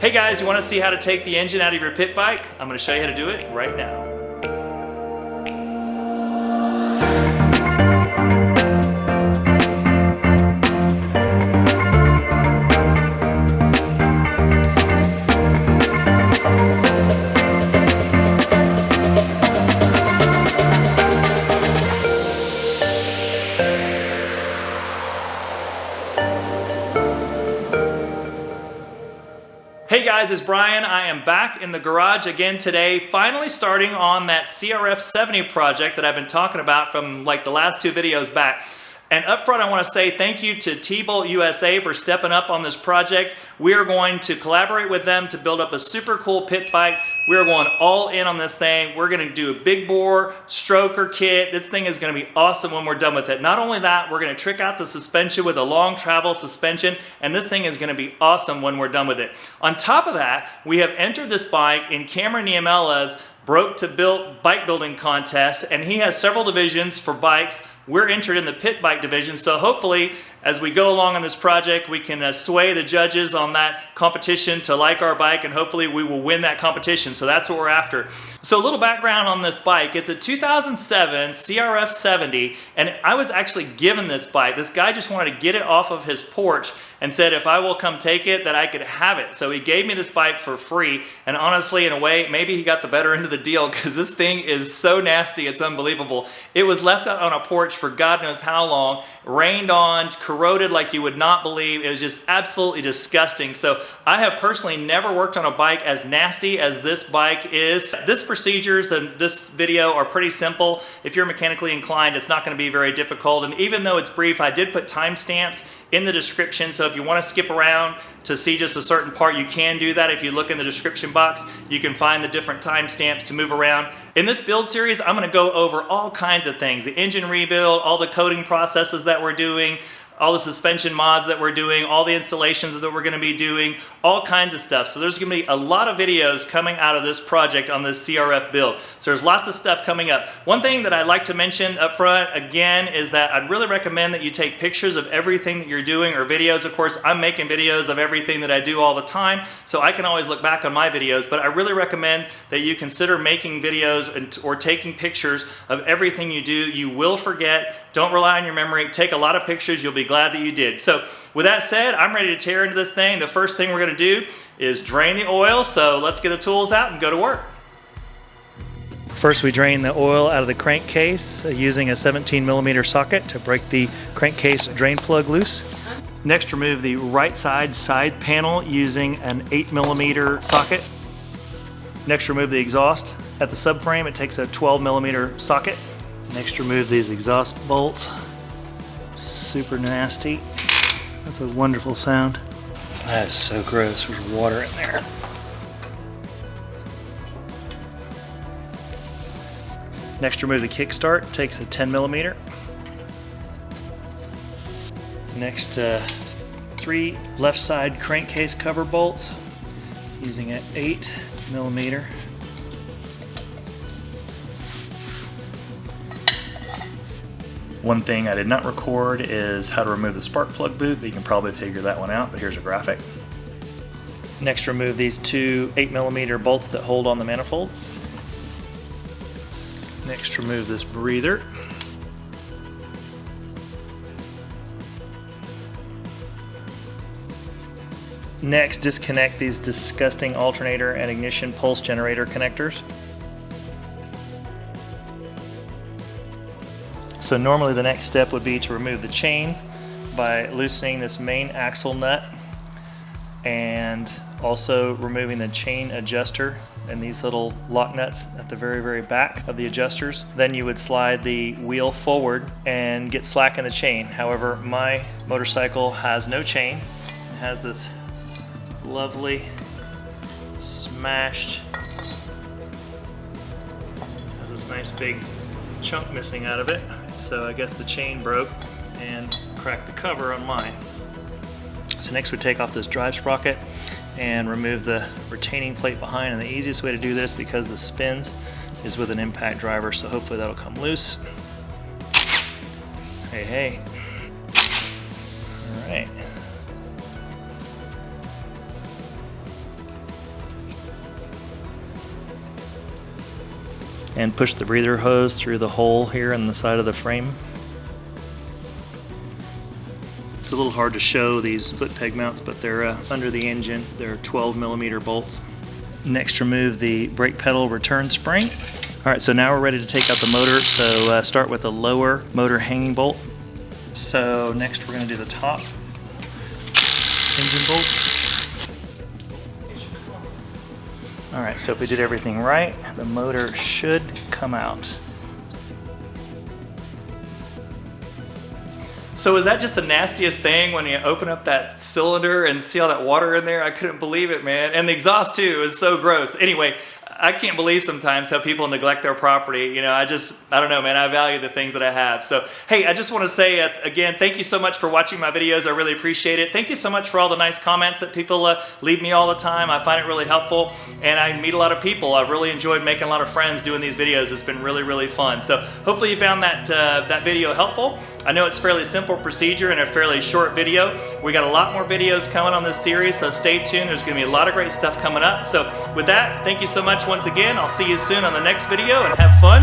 Hey guys, you want to see how to take the engine out of your pit bike? I'm going to show you how to do it right now. Hey guys, it's Brian. I am back in the garage again today, finally starting on that CRF 70 project that I've been talking about from like the last two videos back. And up front, I want to say thank you to T-Bolt USA for stepping up on this project. We are going to collaborate with them to build up a super cool pit bike. We are going all in on this thing. We're going to do a big bore stroker kit. This thing is going to be awesome when we're done with it. Not only that, we're going to trick out the suspension with a long travel suspension, and this thing is going to be awesome when we're done with it. On top of that, we have entered this bike in Cameron Niemela's Broke to Built bike building contest, and he has several divisions for bikes. We're entered in the pit bike division, so hopefully as we go along on this project we can sway the judges on that competition to like our bike, and hopefully we will win that competition. So that's what we're after. So a little background on this bike. It's a 2007 CRF 70, and I was actually given this bike. This guy just wanted to get it off of his porch and said if I will come take it that I could have it. So he gave me this bike for free, and honestly, in a way, maybe he got the better end of the deal because this thing is so nasty, it's unbelievable. It was left out on a porch for God knows how long, rained on, corroded like you would not believe. It was just absolutely disgusting. So I have personally never worked on a bike as nasty as this bike is. This procedures and this video are pretty simple. If you're mechanically inclined, it's not going to be very difficult. And even though it's brief, I did put timestamps in the description, so if you want to skip around to see just a certain part, you can do that. If you look in the description box, you can find the different timestamps to move around. In this build series, I'm going to go over all kinds of things: the engine rebuild, all the coating processes that we're doing, all the suspension mods that we're doing, all the installations that we're going to be doing, all kinds of stuff. So there's going to be a lot of videos coming out of this project on this CRF build. So there's lots of stuff coming up. One thing that I'd like to mention up front again is that I'd really recommend that you take pictures of everything that you're doing, or videos. Of course, I'm making videos of everything that I do all the time, so I can always look back on my videos, but I really recommend that you consider making videos or taking pictures of everything you do. You will forget. Don't rely on your memory. Take a lot of pictures. You'll be glad that you did. So with that said, I'm ready to tear into this thing. The first thing we're going to do is drain the oil. So let's get the tools out and go to work. First, we drain the oil out of the crankcase using a 17mm socket to break the crankcase drain plug loose. Next, remove the right side panel using an 8mm socket. Next, remove the exhaust. At the subframe, it takes a 12mm socket. Next, remove these exhaust bolts. Super nasty. That's a wonderful sound. That is so gross. There's water in there. Next, remove the kickstart. It takes a 10mm. Next, 3 left side crankcase cover bolts using an 8mm. One thing I did not record is how to remove the spark plug boot, but you can probably figure that one out, but here's a graphic. Next, remove these 2 8mm bolts that hold on the manifold. Next, remove this breather. Next, disconnect these disgusting alternator and ignition pulse generator connectors. So normally the next step would be to remove the chain by loosening this main axle nut, and also removing the chain adjuster and these little lock nuts at the very back of the adjusters. Then you would slide the wheel forward and get slack in the chain. However, my motorcycle has no chain. It has this lovely smashed, has this nice big chunk missing out of it. So I guess the chain broke and cracked the cover on mine. So next we take off this drive sprocket and remove the retaining plate behind, and the easiest way to do this, because the spins, is with an impact driver, so hopefully that'll come loose. Hey. All right. and push the breather hose through the hole here in the side of the frame. It's a little hard to show these foot peg mounts, but they're under the engine. They're 12mm bolts. Next, remove the brake pedal return spring. All right, so now we're ready to take out the motor. So start with the lower motor hanging bolt. So next we're going to do the top engine bolt. All right, so if we did everything right, the motor should come out. So is that just the nastiest thing when you open up that cylinder and see all that water in there? I couldn't believe it, man. And the exhaust too is so gross. Anyway, I can't believe sometimes how people neglect their property. You know, I don't know, man. I value the things that I have. So, hey, I just want to say, again, thank you so much for watching my videos. I really appreciate it. Thank you so much for all the nice comments that people leave me all the time. I find it really helpful, and I meet a lot of people. I've really enjoyed making a lot of friends doing these videos. It's been really, really fun. So hopefully you found that video helpful. I know it's a fairly simple procedure and a fairly short video. We got a lot more videos coming on this series, so stay tuned. There's going to be a lot of great stuff coming up. So with that, thank you so much once again. I'll see you soon on the next video, and have fun.